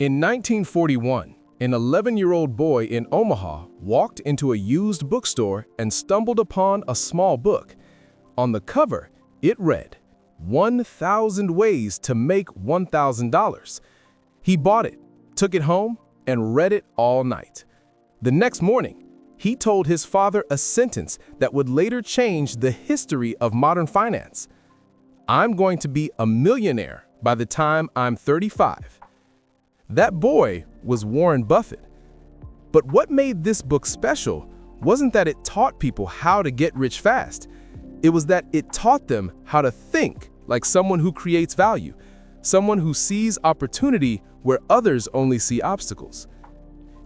In 1941, an 11-year-old boy in Omaha walked into a used bookstore and stumbled upon a small book. On the cover, it read, 1,000 Ways to Make $1,000. He bought it, took it home, and read it all night. The next morning, he told his father a sentence that would later change the history of modern finance. "I'm going to be a millionaire by the time I'm 35. That boy was Warren Buffett. But what made this book special wasn't that it taught people how to get rich fast. It was that it taught them how to think like someone who creates value, someone who sees opportunity where others only see obstacles.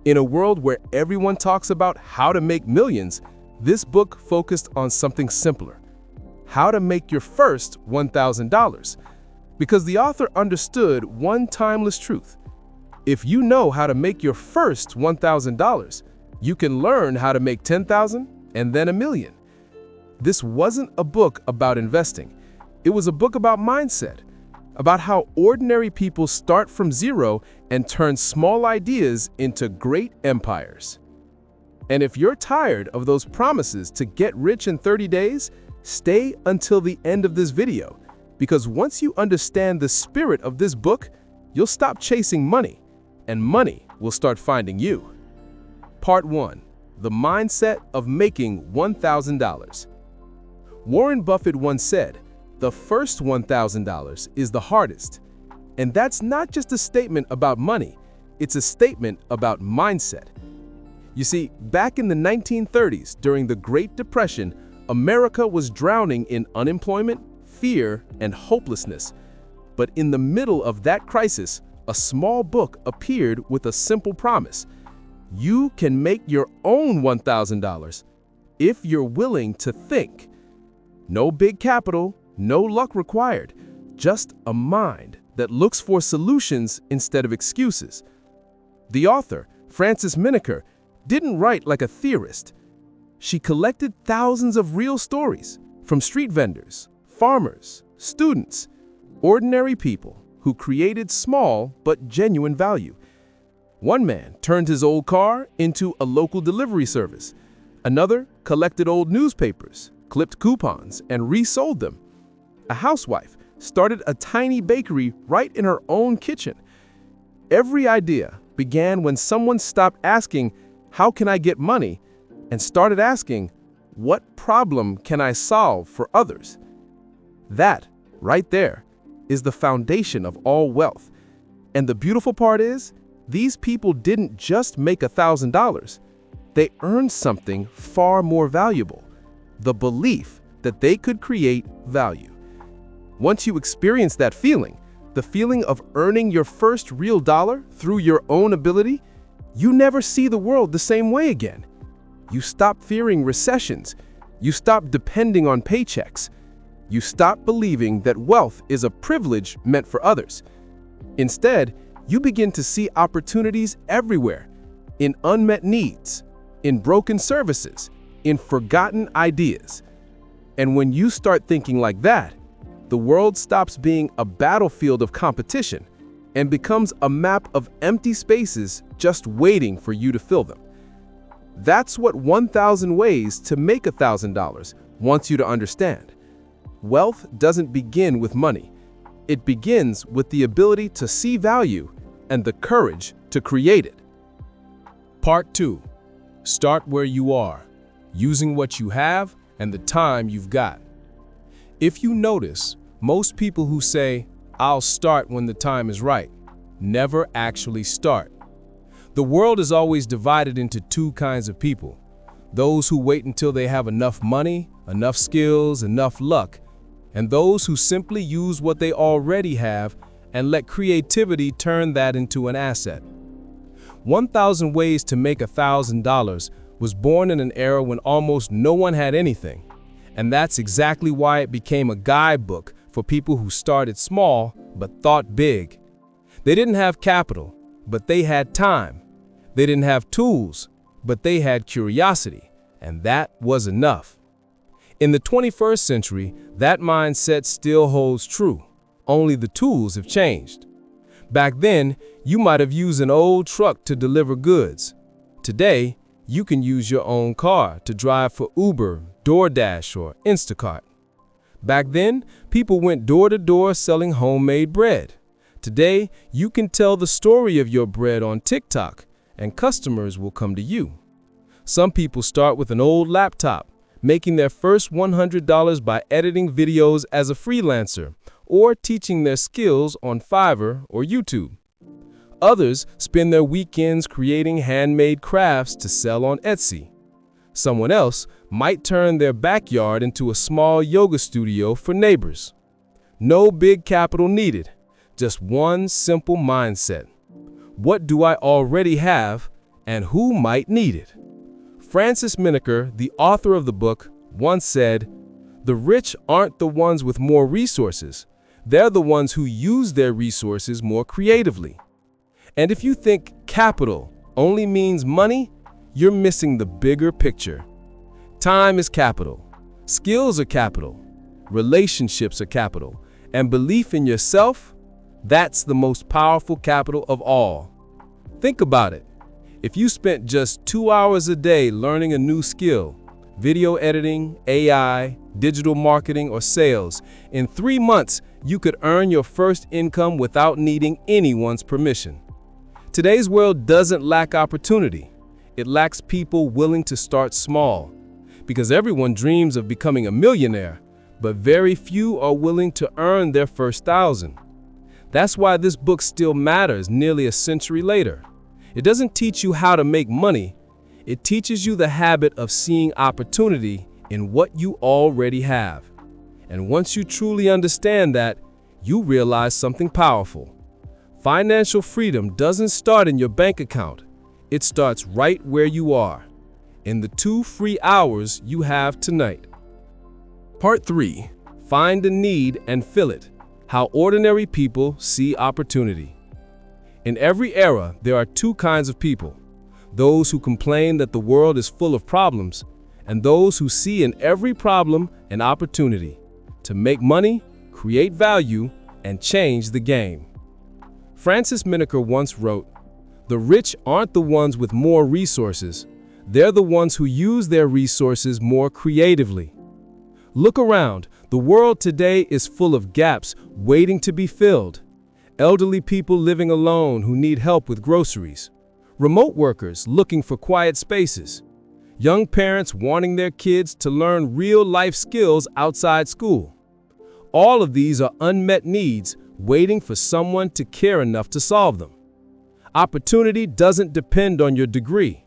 In a world where everyone talks about how to make millions, this book focused on something simpler: how to make your first $1,000. Because the author understood one timeless truth: if you know how to make your first $1,000, you can learn how to make $10,000 and then $1 million. This wasn't a book about investing. It was a book about mindset, about how ordinary people start from zero and turn small ideas into great empires. And if you're tired of those promises to get rich in 30 days, stay until the end of this video, because once you understand the spirit of this book, you'll stop chasing money, and money will start finding you. Part 1. The Mindset of Making $1,000. Warren Buffett once said, "The first $1,000 is the hardest." And that's not just a statement about money, it's a statement about mindset. You see, back in the 1930s, during the Great Depression, America was drowning in unemployment, fear, and hopelessness. But in the middle of that crisis, a small book appeared with a simple promise: you can make your own $1,000 if you're willing to think. No big capital, no luck required, just a mind that looks for solutions instead of excuses. The author, Frances Minaker, didn't write like a theorist. She collected thousands of real stories from street vendors, farmers, students, ordinary people who created small but genuine value. One man turned his old car into a local delivery service. Another collected old newspapers, clipped coupons, and resold them. A housewife started a tiny bakery right in her own kitchen. Every idea began when someone stopped asking, "How can I get money?" and started asking, "What problem can I solve for others?" That, right there, is the foundation of all wealth. And the beautiful part is, these people didn't just make $1,000. They earned something far more valuable: the belief that they could create value. Once you experience that feeling, the feeling of earning your first real dollar through your own ability, you never see the world the same way again. You stop fearing recessions. You stop depending on paychecks. You stop believing that wealth is a privilege meant for others. Instead, you begin to see opportunities everywhere: in unmet needs, in broken services, in forgotten ideas. And when you start thinking like that, the world stops being a battlefield of competition and becomes a map of empty spaces just waiting for you to fill them. That's what 1,000 Ways to Make $1,000 wants you to understand. Wealth doesn't begin with money. It begins with the ability to see value and the courage to create it. Part 2. Start where you are, using what you have and the time you've got. If you notice, most people who say, "I'll start when the time is right," never actually start. The world is always divided into two kinds of people: those who wait until they have enough money, enough skills, enough luck, and those who simply use what they already have and let creativity turn that into an asset. 1,000 Ways to Make $1,000 was born in an era when almost no one had anything, and that's exactly why it became a guidebook for people who started small but thought big. They didn't have capital, but they had time. They didn't have tools, but they had curiosity, and that was enough. In the 21st century, that mindset still holds true, only the tools have changed. Back then, you might have used an old truck to deliver goods. Today, you can use your own car to drive for Uber, DoorDash, or Instacart. Back then, people went door to door selling homemade bread. Today, you can tell the story of your bread on TikTok, and customers will come to you. Some people start with an old laptop, making their first $100 by editing videos as a freelancer or teaching their skills on Fiverr or YouTube. Others spend their weekends creating handmade crafts to sell on Etsy. Someone else might turn their backyard into a small yoga studio for neighbors. No big capital needed, just one simple mindset. What do I already have, and who might need it? Frances Minaker, the author of the book, once said, "The rich aren't the ones with more resources. They're the ones who use their resources more creatively." And if you think capital only means money, you're missing the bigger picture. Time is capital. Skills are capital. Relationships are capital. And belief in yourself, that's the most powerful capital of all. Think about it. If you spent just 2 hours a day learning a new skill, video editing, AI, digital marketing, or sales, in 3 months, you could earn your first income without needing anyone's permission. Today's world doesn't lack opportunity. It lacks people willing to start small. Because everyone dreams of becoming a millionaire, but very few are willing to earn their first $1,000. That's why this book still matters nearly a century later. It doesn't teach you how to make money. It teaches you the habit of seeing opportunity in what you already have. And once you truly understand that, you realize something powerful. Financial freedom doesn't start in your bank account. It starts right where you are, in the 2 free hours you have tonight. Part 3. Find a need and fill it. How ordinary people see opportunity. In every era, there are 2 kinds of people. Those who complain that the world is full of problems, and those who see in every problem an opportunity to make money, create value, and change the game. Frances Minaker once wrote, "The rich aren't the ones with more resources. They're the ones who use their resources more creatively." Look around. The world today is full of gaps waiting to be filled. Elderly people living alone who need help with groceries. Remote workers looking for quiet spaces. Young parents wanting their kids to learn real-life skills outside school. All of these are unmet needs waiting for someone to care enough to solve them. Opportunity doesn't depend on your degree.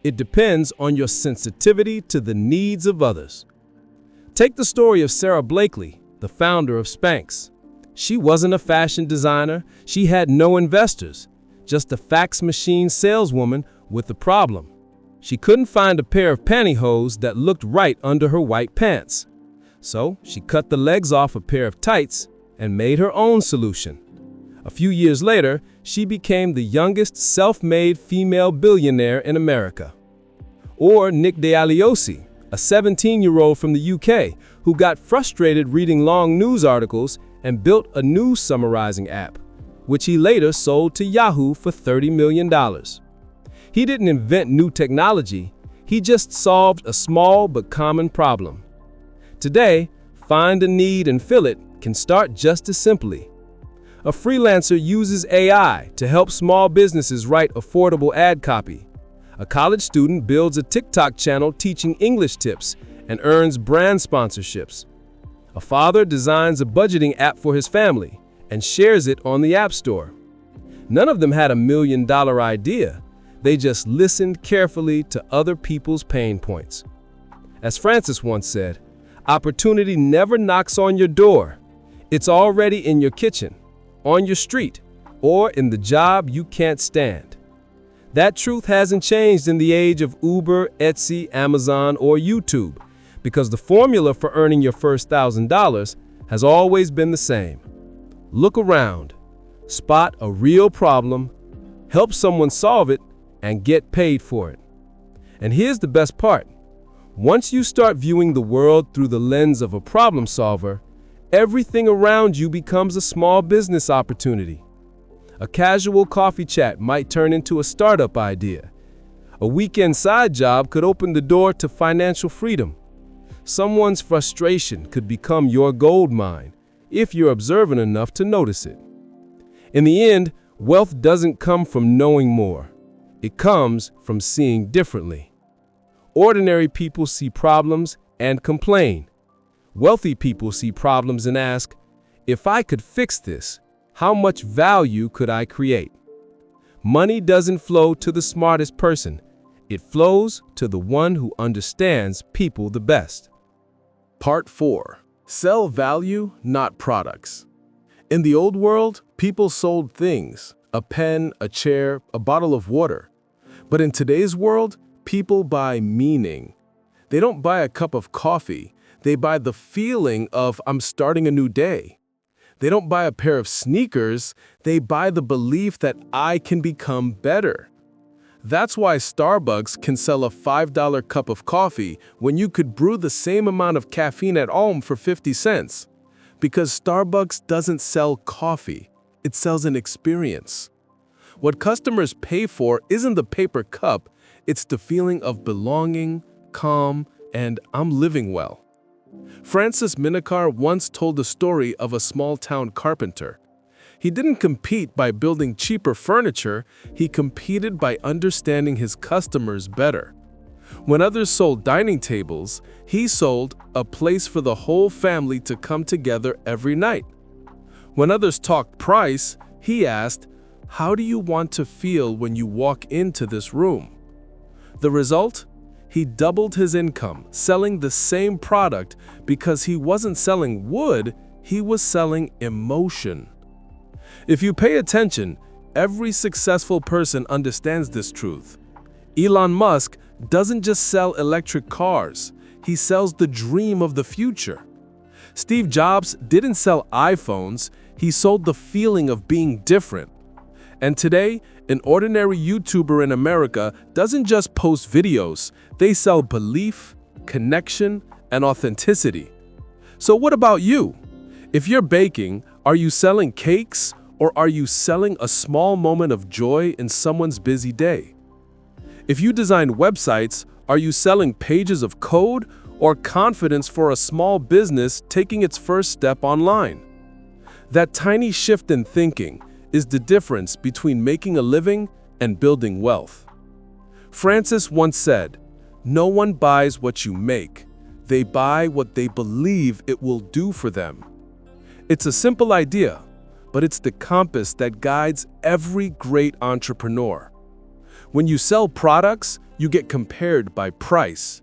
It depends on your sensitivity to the needs of others. Take the story of Sarah Blakely, the founder of Spanx. She wasn't a fashion designer. She had no investors, just a fax machine saleswoman with a problem. She couldn't find a pair of pantyhose that looked right under her white pants. So she cut the legs off a pair of tights and made her own solution. A few years later, she became the youngest self-made female billionaire in America. Or Nick DeAliosi, a 17-year-old from the UK who got frustrated reading long news articles and built a news summarizing app, which he later sold to Yahoo for $30 million. He didn't invent new technology, he just solved a small but common problem. Today, find a need and fill it can start just as simply. A freelancer uses AI to help small businesses write affordable ad copy. A college student builds a TikTok channel teaching English tips and earns brand sponsorships. A father designs a budgeting app for his family and shares it on the App Store. None of them had a $1 million idea. They just listened carefully to other people's pain points. As Frances once said, opportunity never knocks on your door. It's already in your kitchen, on your street, or in the job you can't stand. That truth hasn't changed in the age of Uber, Etsy, Amazon, or YouTube, because the formula for earning your first $1,000 has always been the same. Look around, spot a real problem, help someone solve it, and get paid for it. And here's the best part. Once you start viewing the world through the lens of a problem solver, everything around you becomes a small business opportunity. A casual coffee chat might turn into a startup idea. A weekend side job could open the door to financial freedom. Someone's frustration could become your gold mine if you're observant enough to notice it. In the end, wealth doesn't come from knowing more. It comes from seeing differently. Ordinary people see problems and complain. Wealthy people see problems and ask, if I could fix this, how much value could I create? Money doesn't flow to the smartest person. It flows to the one who understands people the best. Part 4. Sell value, not products. In the old world, people sold things, a pen, a chair, a bottle of water. But in today's world, people buy meaning. They don't buy a cup of coffee. They buy the feeling of, I'm starting a new day. They don't buy a pair of sneakers. They buy the belief that I can become better. That's why Starbucks can sell a $5 cup of coffee when you could brew the same amount of caffeine at home for 50 cents. Because Starbucks doesn't sell coffee. It sells an experience. What customers pay for isn't the paper cup. It's the feeling of belonging, calm, and I'm living well. Frances Minaker once told the story of a small-town carpenter. He didn't compete by building cheaper furniture, he competed by understanding his customers better. When others sold dining tables, he sold a place for the whole family to come together every night. When others talked price, he asked, how do you want to feel when you walk into this room? The result? He doubled his income, selling the same product because he wasn't selling wood, he was selling emotion. If you pay attention, every successful person understands this truth. Elon Musk doesn't just sell electric cars, he sells the dream of the future. Steve Jobs didn't sell iPhones, he sold the feeling of being different. And today, an ordinary YouTuber in America doesn't just post videos, they sell belief, connection, and authenticity. So what about you? If you're baking, are you selling cakes or are you selling a small moment of joy in someone's busy day? If you design websites, are you selling pages of code or confidence for a small business taking its first step online? That tiny shift in thinking is the difference between making a living and building wealth. Frances once said, "No one buys what you make. They buy what they believe it will do for them." It's a simple idea, but it's the compass that guides every great entrepreneur. When you sell products, you get compared by price.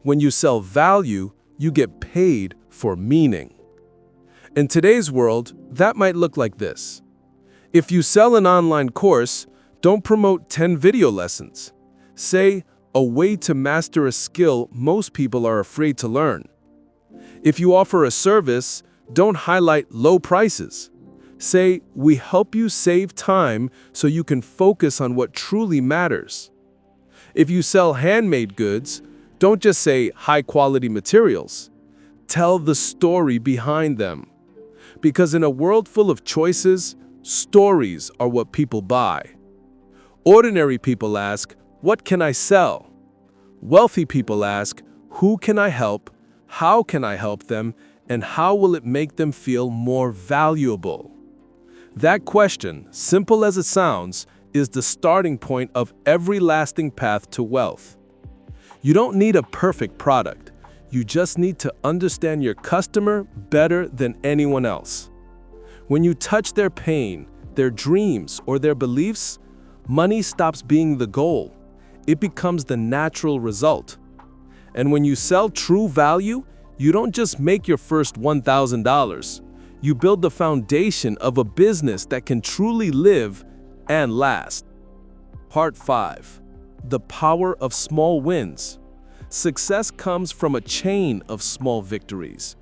When you sell value, you get paid for meaning. In today's world, that might look like this. If you sell an online course, don't promote 10 video lessons. Say, a way to master a skill most people are afraid to learn. If you offer a service, don't highlight low prices. Say, we help you save time so you can focus on what truly matters. If you sell handmade goods, don't just say high-quality materials. Tell the story behind them. Because in a world full of choices, stories are what people buy. Ordinary people ask, what can I sell? Wealthy people ask, who can I help? How can I help them? And how will it make them feel more valuable? That question, simple as it sounds, is the starting point of every lasting path to wealth. You don't need a perfect product. You just need to understand your customer better than anyone else. When you touch their pain, their dreams, or their beliefs, money stops being the goal. It becomes the natural result. And when you sell true value, you don't just make your first $1,000. You build the foundation of a business that can truly live and last. Part 5. The power of small wins. Success comes from a chain of small victories.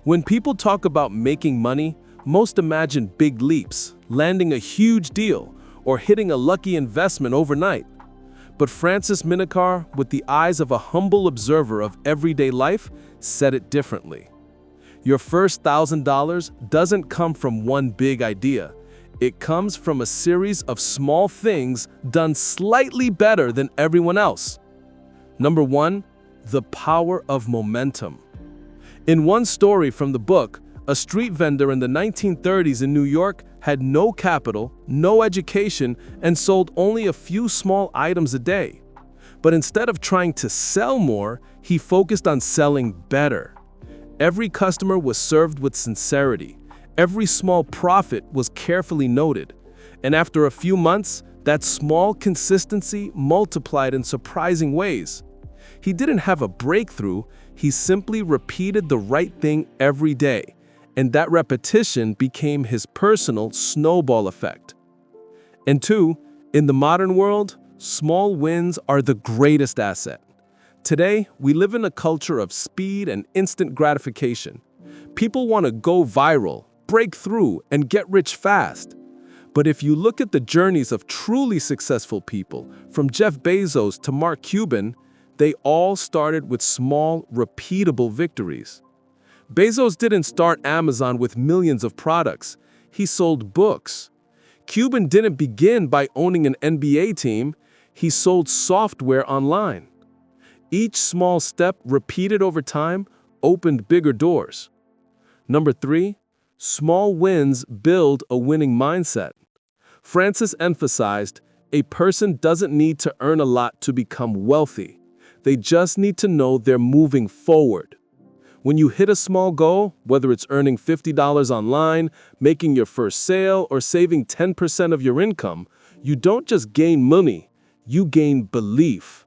When people talk about making money, most imagine big leaps, landing a huge deal, or hitting a lucky investment overnight. But Frances Minaker, with the eyes of a humble observer of everyday life, said it differently. Your first $1,000 doesn't come from one big idea. It comes from a series of small things done slightly better than everyone else. Number 1, the power of momentum. In one story from the book, a street vendor in the 1930s in New York had no capital, no education, and sold only a few small items a day. But instead of trying to sell more, he focused on selling better. Every customer was served with sincerity. Every small profit was carefully noted. And after a few months, that small consistency multiplied in surprising ways. He didn't have a breakthrough, he simply repeated the right thing every day. And that repetition became his personal snowball effect. And 2, in the modern world, small wins are the greatest asset. Today, we live in a culture of speed and instant gratification. People want to go viral, break through, and get rich fast. But if you look at the journeys of truly successful people, from Jeff Bezos to Mark Cuban, they all started with small, repeatable victories. Bezos didn't start Amazon with millions of products. He sold books. Cuban didn't begin by owning an NBA team. He sold software online. Each small step, repeated over time, opened bigger doors. Number 3, small wins build a winning mindset. Frances emphasized, a person doesn't need to earn a lot to become wealthy. They just need to know they're moving forward. When you hit a small goal, whether it's earning $50 online, making your first sale, or saving 10% of your income, you don't just gain money, you gain belief.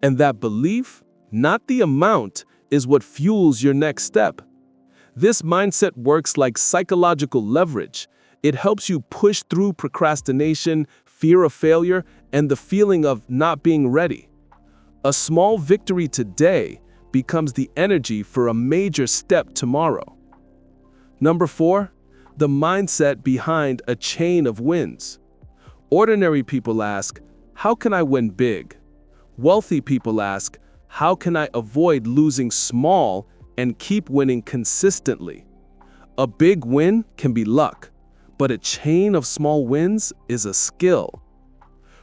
And that belief, not the amount, is what fuels your next step. This mindset works like psychological leverage. It helps you push through procrastination, fear of failure, and the feeling of not being ready. A small victory today becomes the energy for a major step tomorrow. Number 4, the mindset behind a chain of wins. Ordinary people ask, how can I win big? Wealthy people ask, how can I avoid losing small and keep winning consistently? A big win can be luck, but a chain of small wins is a skill.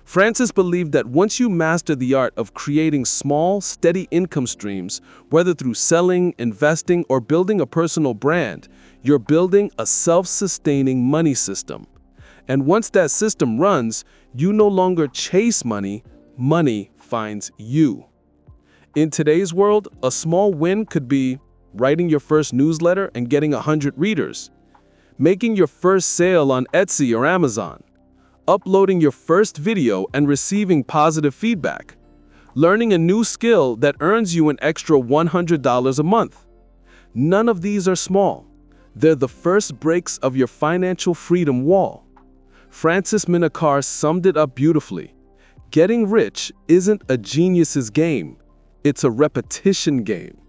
Frances believed that once you master the art of creating small, steady income streams, whether through selling, investing, or building a personal brand, you're building a self-sustaining money system. And once that system runs, you no longer chase money, money finds you. In today's world, a small win could be writing your first newsletter and getting 100 readers, making your first sale on Etsy or Amazon, uploading your first video and receiving positive feedback, learning a new skill that earns you an extra $100 a month. None of these are small. They're the first breaks of your financial freedom wall. Frances Minaker summed it up beautifully. Getting rich isn't a genius's game. It's a repetition game.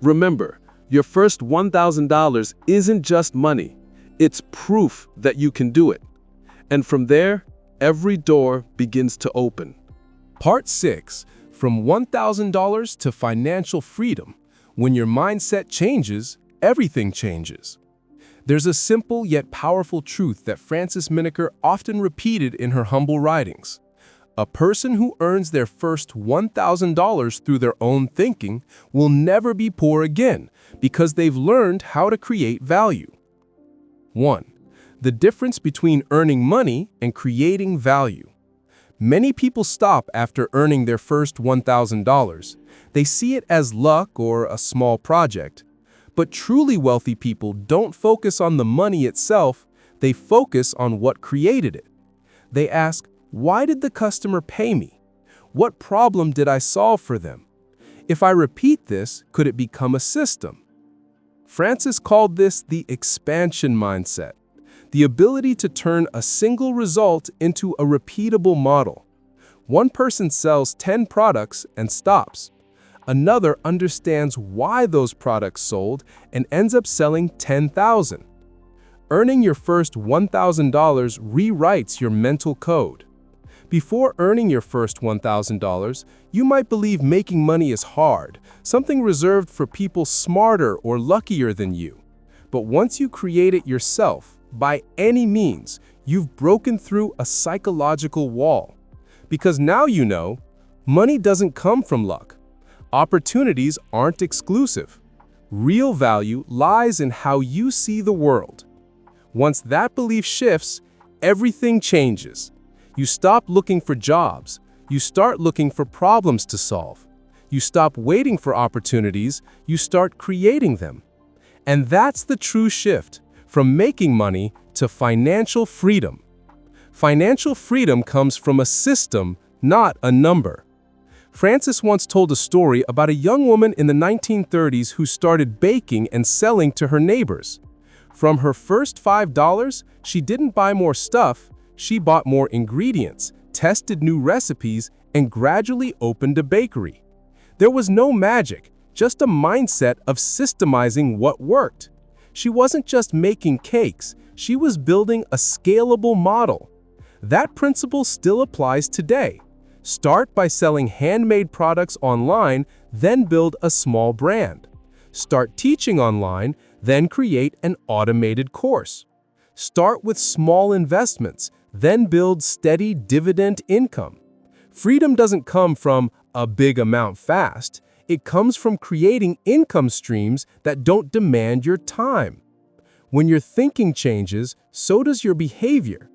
Remember, your first $1,000 isn't just money. It's proof that you can do it. And from there, every door begins to open. Part 6, from $1,000 to financial freedom. When your mindset changes, everything changes. There's a simple yet powerful truth that Frances Minaker often repeated in her humble writings. A person who earns their first $1,000 through their own thinking will never be poor again because they've learned how to create value. 1. The difference between earning money and creating value. Many people stop after earning their first $1,000. They see it as luck or a small project. But truly wealthy people don't focus on the money itself, they focus on what created it. They ask, why did the customer pay me? What problem did I solve for them? If I repeat this, could it become a system? Frances called this the expansion mindset. The ability to turn a single result into a repeatable model. One person sells 10 products and stops. Another understands why those products sold and ends up selling 10,000. Earning your first $1,000 rewrites your mental code. Before earning your first $1,000, you might believe making money is hard, something reserved for people smarter or luckier than you. But once you create it yourself, by any means, you've broken through a psychological wall. Because now you know, money doesn't come from luck. Opportunities aren't exclusive. Real value lies in how you see the world. Once that belief shifts, everything changes. You stop looking for jobs. You start looking for problems to solve. You stop waiting for opportunities. You start creating them. And that's the true shift, from making money to financial freedom. Financial freedom comes from a system, not a number. Frances once told a story about a young woman in the 1930s who started baking and selling to her neighbors. From her first $5, she didn't buy more stuff, she bought more ingredients, tested new recipes, and gradually opened a bakery. There was no magic, just a mindset of systemizing what worked. She wasn't just making cakes, she was building a scalable model. That principle still applies today. Start by selling handmade products online, then build a small brand. Start teaching online, then create an automated course. Start with small investments, then build steady dividend income. Freedom doesn't come from a big amount fast. It comes from creating income streams that don't demand your time. When your thinking changes, so does your behavior.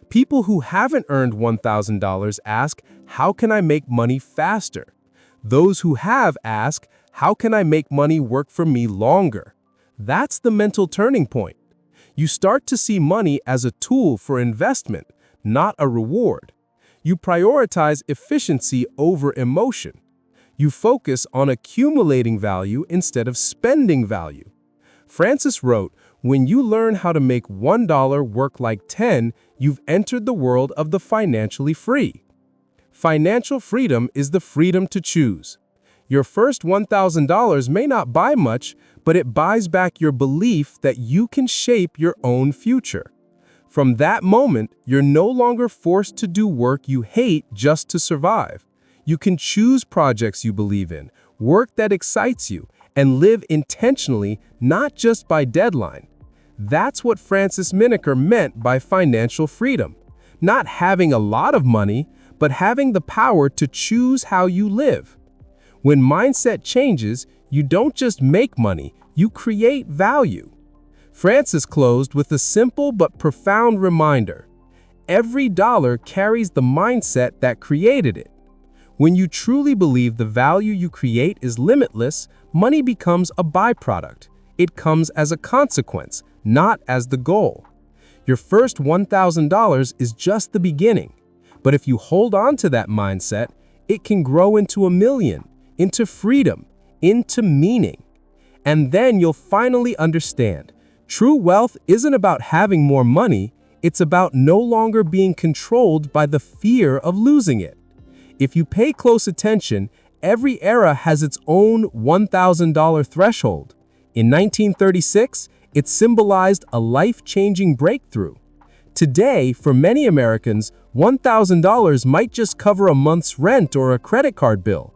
People who haven't earned $1,000 ask, how can I make money faster? Those who have ask, how can I make money work for me longer? That's the mental turning point. You start to see money as a tool for investment, not a reward. You prioritize efficiency over emotion. You focus on accumulating value instead of spending value. Frances wrote, when you learn how to make $1 work like 10, you've entered the world of the financially free. Financial freedom is the freedom to choose. Your first $1,000 may not buy much, but it buys back your belief that you can shape your own future. From that moment, you're no longer forced to do work you hate just to survive. You can choose projects you believe in, work that excites you, and live intentionally, not just by deadline. That's what Frances Minaker meant by financial freedom. Not having a lot of money, but having the power to choose how you live. When mindset changes, you don't just make money, you create value. Frances closed with a simple but profound reminder. Every dollar carries the mindset that created it. When you truly believe the value you create is limitless, money becomes a byproduct. It comes as a consequence, not as the goal. Your first $1,000 is just the beginning. But if you hold on to that mindset, it can grow into $1 million, into freedom, into meaning. And then you'll finally understand. True wealth isn't about having more money, it's about no longer being controlled by the fear of losing it. If you pay close attention, every era has its own $1,000 threshold. In 1936, it symbolized a life-changing breakthrough. Today, for many Americans, $1,000 might just cover a month's rent or a credit card bill.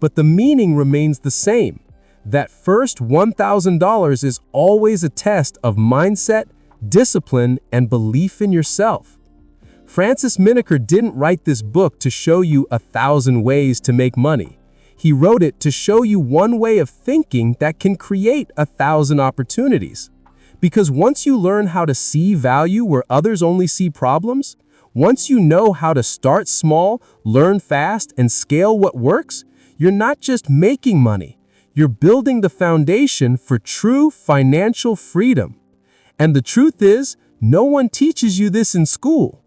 But the meaning remains the same. That first $1,000 is always a test of mindset, discipline, and belief in yourself. Frances Minaker didn't write this book to show you 1,000 ways to make money. He wrote it to show you one way of thinking that can create 1,000 opportunities. Because once you learn how to see value where others only see problems, once you know how to start small, learn fast, and scale what works, you're not just making money. You're building the foundation for true financial freedom. And the truth is, no one teaches you this in school.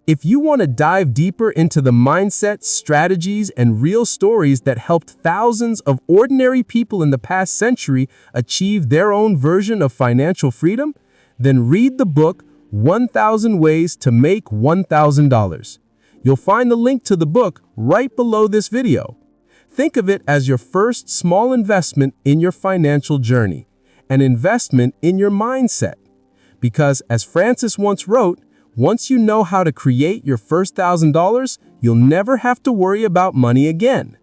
If you want to dive deeper into the mindset, strategies, and real stories that helped thousands of ordinary people in the past century achieve their own version of financial freedom, then read the book 1,000 Ways to Make $1,000. You'll find the link to the book right below this video. Think of it as your first small investment in your financial journey, an investment in your mindset. Because as Frances once wrote, once you know how to create your first $1,000, you'll never have to worry about money again.